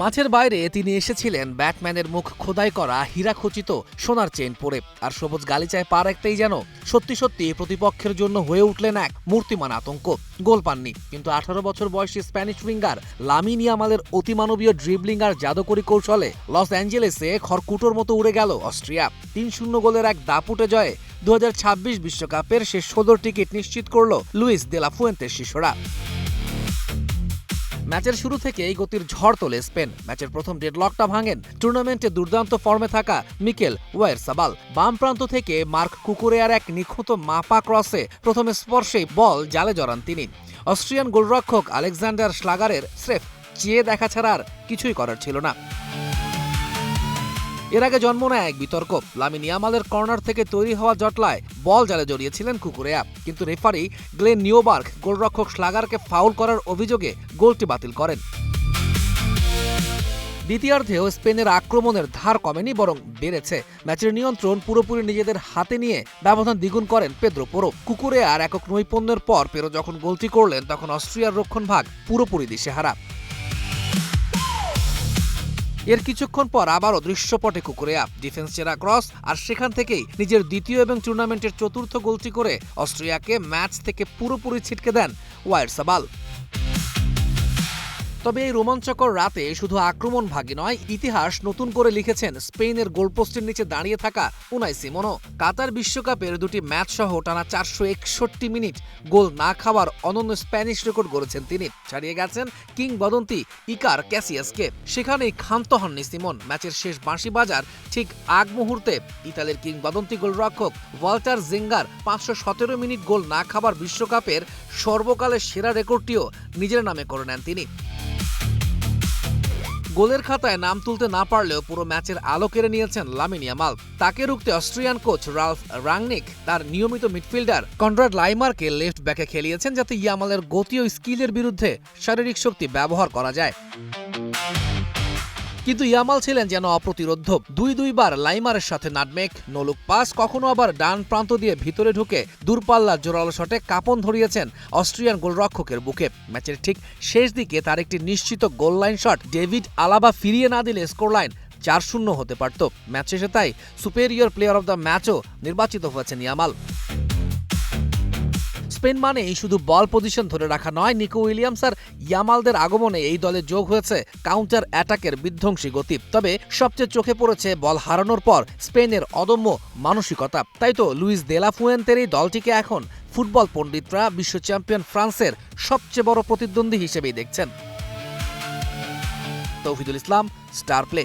মাঠের বাইরে তিনি এসেছিলেন ব্যাটম্যানের মুখ খোদাই করা হীরাখচিত সোনার চেইন পরে, আর সবুজ গালিচায় পা রাখতেই যেন সত্যি সত্যি প্রতিপক্ষের জন্য হয়ে উঠলেন এক মূর্তিমান আতঙ্ক। গোল পাননি, কিন্তু 18 বছর বয়সী স্প্যানিশ উইঙ্গার লামিন ইয়ামালের অতিমানবীয় ড্রিবলিং আর জাদুকরী কৌশলে লস অ্যাঞ্জেলেসে খড়কুটোর মতো উড়ে গেল অস্ট্রিয়া। 3-0 গোলের এক দাপুটে জয়ে 2026 বিশ্বকাপের শেষ 16 টিকিট নিশ্চিত করল লুইস দে লা ফুয়েন্তের শিষ্যরা। ম্যাচের শুরু থেকেই গতির ঝড় তোলে স্পেন। ম্যাচের প্রথম ডেডলকটা ভাঙেন টুর্নামেন্টে দুর্দান্ত ফর্মে থাকা মিকেল ওয়ারসাবাল। বাম প্রান্ত থেকে মার্ক কুকুরেয়ার এক নিখুঁত মাপা ক্রসে প্রথম স্পর্শেই বল জালে জড়ান তিনি। অস্ট্রিয়ান গোলরক্ষক আলেকজান্ডার শ্লাগারের স্রেফ চেয়ে দেখা ছাড়া আর কিছুই করার ছিল না। এর আগে জন্ম নেয় এক বিতর্ক। লামিন ইয়ামালের কর্নার থেকে তৈরি হওয়া জটলায় বল জালে জড়িয়েছিলেন কুকুরেয়া, কিন্তু রেফারি গ্লেন নিওবার্গ গোলরক্ষক শ্লাগারকে ফাউল করার অভিযোগে গোলটি বাতিল করেন। দ্বিতীয়ার্ধেও স্পেনের আক্রমণের ধার কমেনি, বরং বেড়েছে। ম্যাচের নিয়ন্ত্রণ পুরোপুরি নিজেদের হাতে নিয়ে ব্যবধান দ্বিগুণ করেন পেদ্রো পোরো। কুকুরেয়ার একক নৈপুণ্যের পর পেরো যখন গোলটি করলেন, তখন অস্ট্রিয়ার রক্ষণভাগ পুরোপুরি দিশেহারা। এর কিছুক্ষণ পর আবারও দৃশ্যপটে কুকুরেয়া ডিফেন্স চেরা ক্রস, আর সেখান থেকেই নিজের দ্বিতীয় এবং টুর্নামেন্টের চতুর্থ গোলটি করে অস্ট্রিয়াকে ম্যাচ থেকে পুরোপুরি ছিটকে দেন ওয়ারসাবাল। তবে এই রোমাঞ্চকর রাতে শুধু আক্রমণ ভাগী নয়, ইতিহাস নতুন করে লিখেছেন স্পেনের গোলপোস্টের নিচে দাঁড়িয়ে থাকা উনাই সিমোনো। কাতার বিশ্বকাপের দুটি ম্যাচ সহ টানা 461 মিনিট গোল না খাওয়ার অনন্য স্প্যানিশ রেকর্ড গড়েছেন তিনি। ছাড়িয়ে গেছেন কিংবদন্তি ইকার ক্যাসিয়াসকে। সেখানেই ক্ষান্ত হননি সিমন। ম্যাচের শেষ বাঁশি বাজার ঠিক আগ মুহূর্তে ইতালির কিংবদন্তি গোলরক্ষক ওয়াল্টার জেঙ্গার 517 মিনিট গোল না খাবার বিশ্বকাপের সর্বকালের সেরা রেকর্ডটিও নিজের নামে করে নেন তিনি। গোলের খাতায় নাম তুলতে না পারলেও পুরো ম্যাচের আলো কেড়ে নিয়েছেন লামিন ইয়ামাল। তাকে রুখতে অস্ট্রিয়ান কোচ রালফ রাংনিক তার নিয়মিত মিডফিল্ডার কনরাড লাইমারকে লেফট ব্যাকে খেলিয়েছেন, যাতে ইয়ামালের গতি ও স্কিলের বিরুদ্ধে শারীরিক শক্তি ব্যবহার করা যায়। কিন্তু ইয়ামাল ছিলেন যেন অপ্রতিরোধ্য। দুইবার লাইমারের সাথে নাটমেক, নোলুক পাস, কখনো আবার ডান প্রান্ত দিয়ে ভিতরে ঢুকে দূরপাল্লার জোরালো শটে কাঁপন ধরিয়েছেন অস্ট্রিয়ান গোলরক্ষকের বুকে। ম্যাচের ঠিক শেষ দিকে তার একটি নিশ্চিত goal line shot David Alaba ফিরিয়ে না দিলে স্কোর লাইন 4-0 হতে পারত। ম্যাচ শেষে তাই সুপেরিয়র প্লেয়ার অব দ্য ম্যাচও নির্বাচিত হয়েছেন ইয়ামাল। স্পেন মানেই শুধু বল পজিশন ধরে রাখা নয়, নিকো উইলিয়ামস আর ইয়ামালদের আগমনে এই দলে যোগ হয়েছে কাউন্টার অ্যাটাকের বিধ্বংসী গতি। তবে সবচেয়ে চোখে পড়েছে বল হারানোর পর স্পেনের অদম্য মানসিকতা। তাই তো লুইস দে লা ফুয়েন্তের এই দলটিকে এখন ফুটবল পণ্ডিতরা বিশ্ব চ্যাম্পিয়ন ফ্রান্সের সবচেয়ে বড় প্রতিদ্বন্দ্বী হিসেবেই দেখছেন। তৌহিদুল ইসলাম, স্টার প্লে।